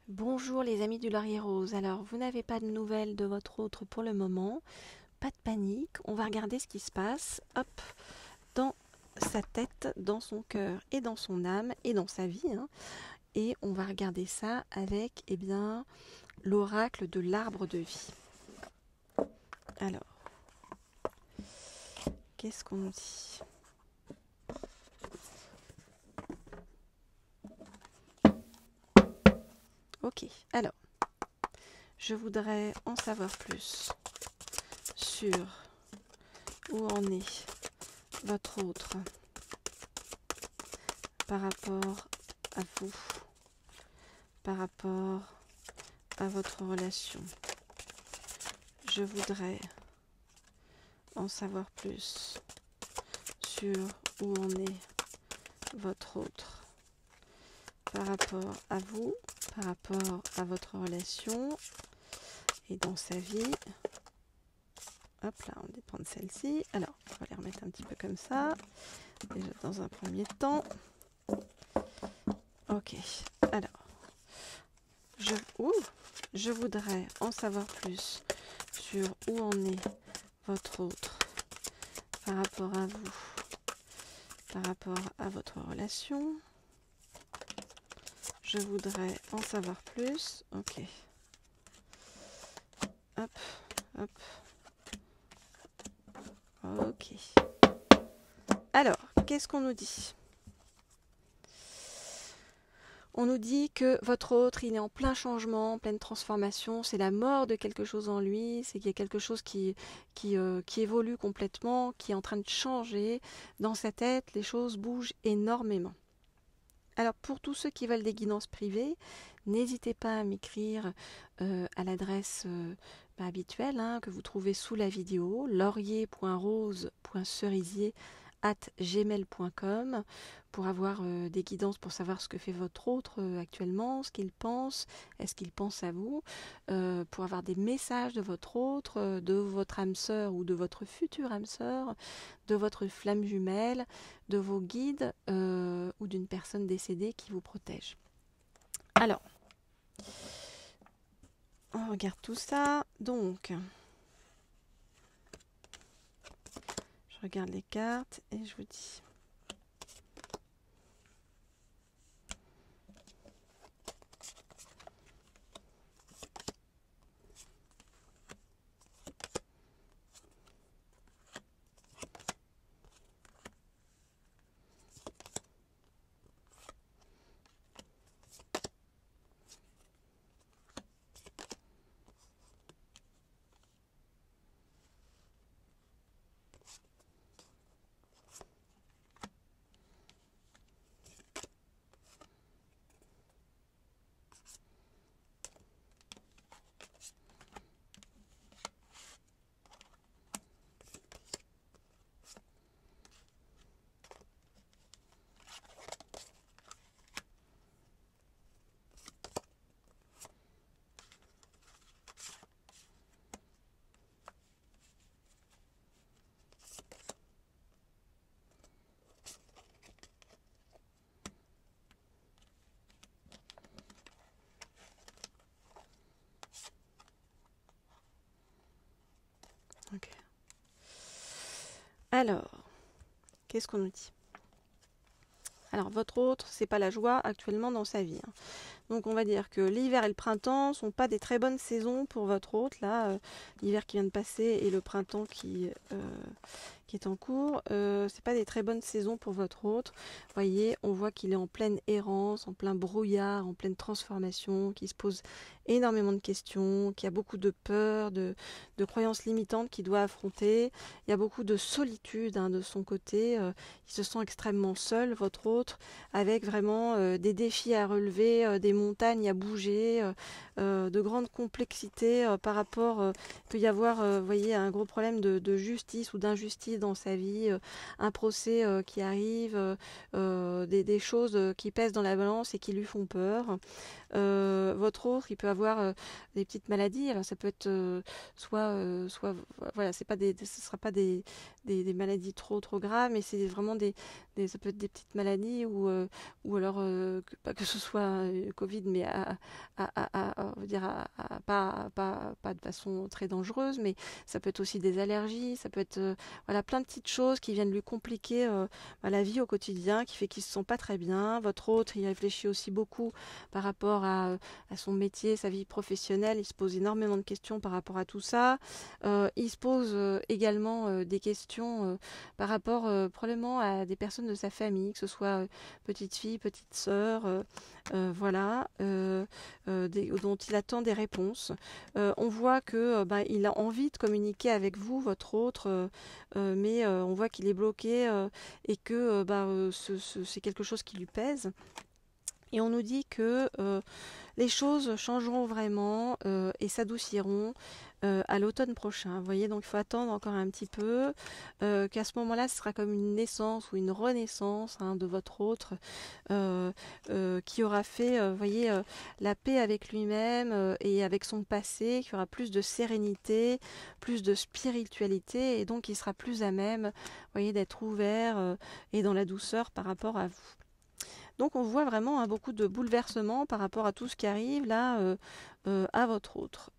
Bonjour les amis du Laurier Rose. Alors, vous n'avez pas de nouvelles de votre autre pour le moment. Pas de panique. On va regarder ce qui se passe. Hop, dans sa tête, dans son cœur et dans son âme et dans sa vie. Et on va regarder ça avec, l'oracle de l'arbre de vie. Alors, qu'est-ce qu'on nous dit? Ok, alors, je voudrais en savoir plus sur où en est votre autre par rapport à vous, par rapport à votre relation. Je voudrais en savoir plus sur où en est votre autre par rapport à vous, par rapport à votre relation et dans sa vie. Hop là, on va prendre celle-ci. Alors, on va les remettre un petit peu comme ça. Déjà dans un premier temps. Ok, alors, je voudrais en savoir plus sur où en est votre autre par rapport à vous, par rapport à votre relation. Je voudrais en savoir plus. Ok. Hop, hop. Ok. Alors, qu'est-ce qu'on nous dit? On nous dit que votre autre, il est en plein changement, en pleine transformation. C'est la mort de quelque chose en lui. C'est qu'il y a quelque chose qui évolue complètement, qui est en train de changer. Dans sa tête, les choses bougent énormément. Alors, pour tous ceux qui veulent des guidances privées, n'hésitez pas à m'écrire à l'adresse habituelle que vous trouvez sous la vidéo, laurier.rose.cerisier@gmail.com, pour avoir des guidances, pour savoir ce que fait votre autre actuellement, ce qu'il pense, est-ce qu'il pense à vous, pour avoir des messages de votre autre, de votre âme sœur ou de votre future âme sœur, de votre flamme jumelle, de vos guides ou d'une personne décédée qui vous protège. Alors, on regarde tout ça. Donc, je regarde les cartes et je vous dis. Ok. Alors, qu'est-ce qu'on nous dit? Alors, votre autre, c'est pas la joie actuellement dans sa vie. Donc, on va dire que l'hiver et le printemps sont pas des très bonnes saisons pour votre autre. Là, l'hiver qui vient de passer et le printemps qui est en cours, c'est pas des très bonnes saisons pour votre autre. Vous voyez, on voit qu'il est en pleine errance, en plein brouillard, en pleine transformation, qu'il se pose énormément de questions, qu'il y a beaucoup de peurs, de croyances limitantes qu'il doit affronter. Il y a beaucoup de solitude de son côté. Il se sent extrêmement seul, votre autre, avec vraiment des défis à relever, des montagnes à bouger, de grandes complexités par rapport. Il peut y avoir, vous voyez, un gros problème de justice ou d'injustice crises dans sa vie, un procès qui arrive, des choses qui pèsent dans la balance et qui lui font peur. Votre autre, il peut avoir des petites maladies. Alors ça peut être soit voilà, c'est pas ce sera pas des maladies trop graves, mais c'est vraiment ça peut être des petites maladies ou alors pas que ce soit Covid, mais on va dire pas de façon très dangereuse, mais ça peut être aussi des allergies, ça peut être voilà, plein de petites choses qui viennent lui compliquer la vie au quotidien, qui fait qu'il se sent pas très bien. Votre autre, il réfléchit aussi beaucoup par rapport à son métier, sa vie professionnelle, il se pose énormément de questions par rapport à tout ça. Il se pose également des questions par rapport probablement à des personnes de sa famille, que ce soit petite fille, petite sœur, voilà, dont il attend des réponses. On voit que il a envie de communiquer avec vous, votre autre, mais on voit qu'il est bloqué et que c'est quelque chose qui lui pèse. Et on nous dit que les choses changeront vraiment et s'adouciront à l'automne prochain. Vous voyez, donc il faut attendre encore un petit peu, qu'à ce moment-là, ce sera comme une naissance ou une renaissance de votre autre qui aura fait, vous voyez, la paix avec lui-même et avec son passé, qui aura plus de sérénité, plus de spiritualité, et donc il sera plus à même, vous voyez, d'être ouvert et dans la douceur par rapport à vous. Donc on voit vraiment beaucoup de bouleversements par rapport à tout ce qui arrive là à votre autre.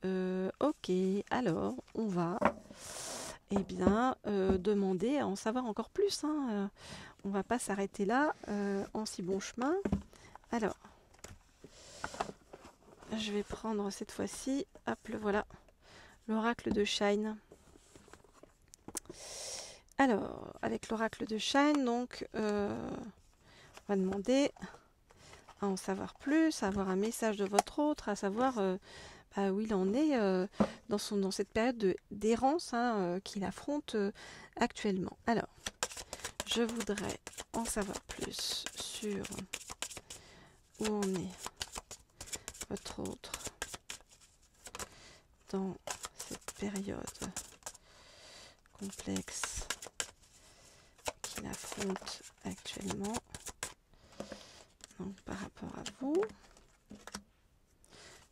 Ok, alors on va demander à en savoir encore plus. On va pas s'arrêter là en si bon chemin. Alors, je vais prendre cette fois-ci, hop, voilà, l'oracle de Shine. Alors, avec l'oracle de Shine, donc... on va demander à en savoir plus, à avoir un message de votre autre, à savoir où il en est dans cette période d'errance qu'il affronte actuellement. Alors, je voudrais en savoir plus sur où en est votre autre dans cette période complexe qu'il affronte actuellement. Donc, par rapport à vous,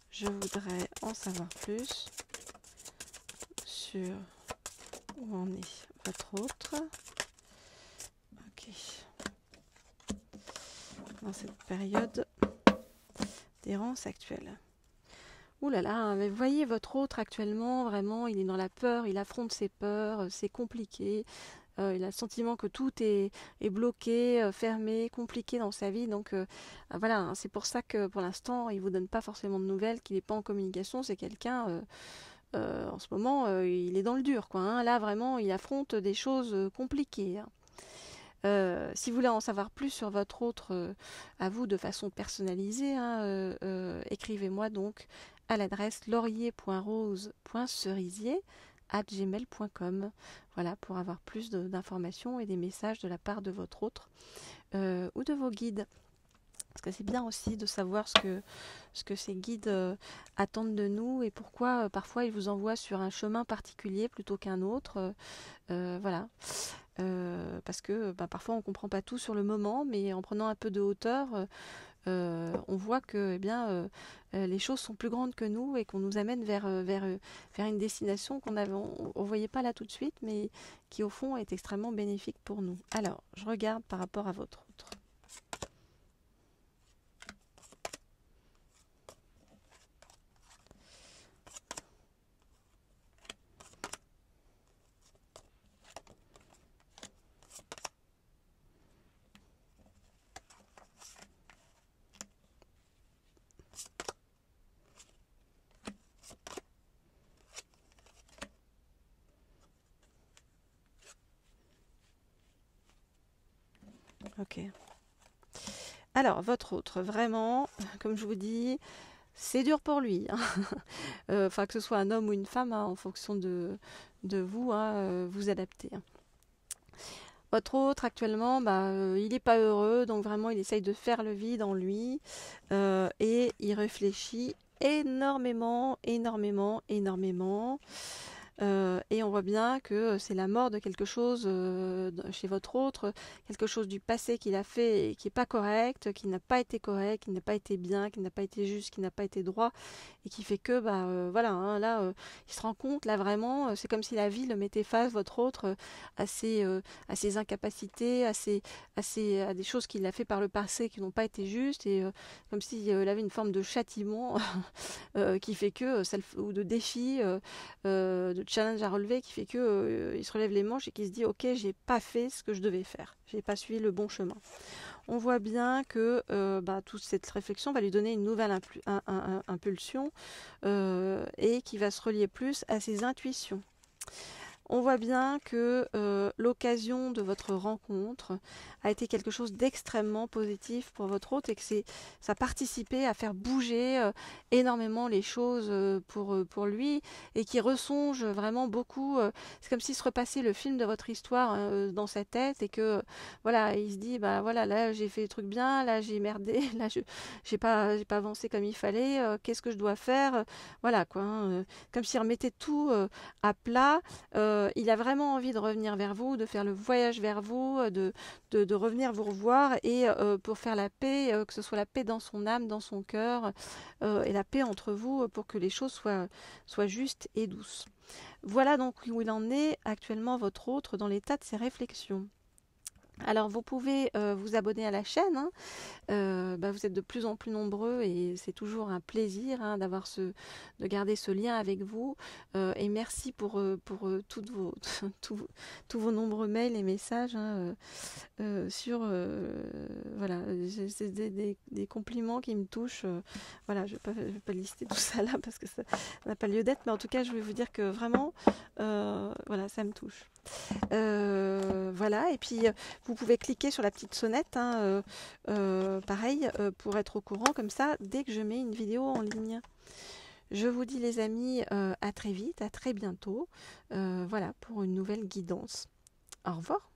je voudrais en savoir plus sur où en est votre autre. Ok. Dans cette période d'errance actuelle. Ouh là là, mais vous voyez votre autre actuellement, vraiment, il est dans la peur, il affronte ses peurs, c'est compliqué. Il a le sentiment que tout est bloqué, fermé, compliqué dans sa vie. Donc voilà, c'est pour ça que pour l'instant, il ne vous donne pas forcément de nouvelles, qu'il n'est pas en communication. C'est quelqu'un, en ce moment, il est dans le dur, quoi. Là, vraiment, il affronte des choses compliquées. Si vous voulez en savoir plus sur votre autre à vous de façon personnalisée, écrivez-moi donc à l'adresse laurier.rose.cerisier@gmail.com. Voilà, pour avoir plus d'informations et des messages de la part de votre autre ou de vos guides. Parce que c'est bien aussi de savoir ce que ces guides attendent de nous et pourquoi parfois ils vous envoient sur un chemin particulier plutôt qu'un autre. Voilà. Parce que parfois on ne comprend pas tout sur le moment, mais en prenant un peu de hauteur, on voit que les choses sont plus grandes que nous et qu'on nous amène vers une destination qu'on ne voyait pas là tout de suite, mais qui au fond est extrêmement bénéfique pour nous. Alors, je regarde par rapport à votre autre. Ok. Alors, votre autre, vraiment, comme je vous dis, c'est dur pour lui. Enfin, que ce soit un homme ou une femme, en fonction de vous, vous adaptez. Votre autre, actuellement, il n'est pas heureux, donc vraiment, il essaye de faire le vide en lui et il réfléchit énormément, énormément, énormément. Et on voit bien que c'est la mort de quelque chose chez votre autre, quelque chose du passé qu'il a fait et qui n'est pas correct, qui n'a pas été correct, qui n'a pas été bien, qui n'a pas été juste, qui n'a pas été droit, et qui fait que, voilà, hein, là, il se rend compte, là vraiment, c'est comme si la vie le mettait face, votre autre, à ses incapacités, à des choses qu'il a fait par le passé qui n'ont pas été justes, et comme s'il avait une forme de châtiment qui fait que, ou de défi, de challenge à relever, qui fait que il se relève les manches et qui se dit ok, j'ai pas fait ce que je devais faire, j'ai pas suivi le bon chemin. On voit bien que toute cette réflexion va lui donner une nouvelle impulsion et qui va se relier plus à ses intuitions. On voit bien que l'occasion de votre rencontre a été quelque chose d'extrêmement positif pour votre hôte et que ça a participé à faire bouger énormément les choses pour lui et qui ressonge vraiment beaucoup. C'est comme s'il se repassait le film de votre histoire dans sa tête et que voilà, il se dit bah voilà, là j'ai fait des trucs bien, là j'ai merdé, là j'ai pas avancé comme il fallait, qu'est-ce que je dois faire, voilà quoi, hein, comme s'il remettait tout à plat. Il a vraiment envie de revenir vers vous, de faire le voyage vers vous, de revenir vous revoir et pour faire la paix, que ce soit la paix dans son âme, dans son cœur et la paix entre vous pour que les choses soient justes et douces. Voilà donc où il en est actuellement votre autre dans l'état de ses réflexions. Alors vous pouvez vous abonner à la chaîne, hein. Vous êtes de plus en plus nombreux et c'est toujours un plaisir hein, de garder ce lien avec vous. Et merci pour toutes tous vos nombreux mails et messages hein, voilà, c'est des compliments qui me touchent. Voilà, je vais pas lister tout ça là parce que ça n'a pas lieu d'être, mais en tout cas je vais vous dire que vraiment voilà, ça me touche. Voilà, et puis vous pouvez cliquer sur la petite sonnette, hein, pareil, pour être au courant comme ça dès que je mets une vidéo en ligne. Je vous dis les amis, à très vite, à très bientôt, voilà, pour une nouvelle guidance. Au revoir.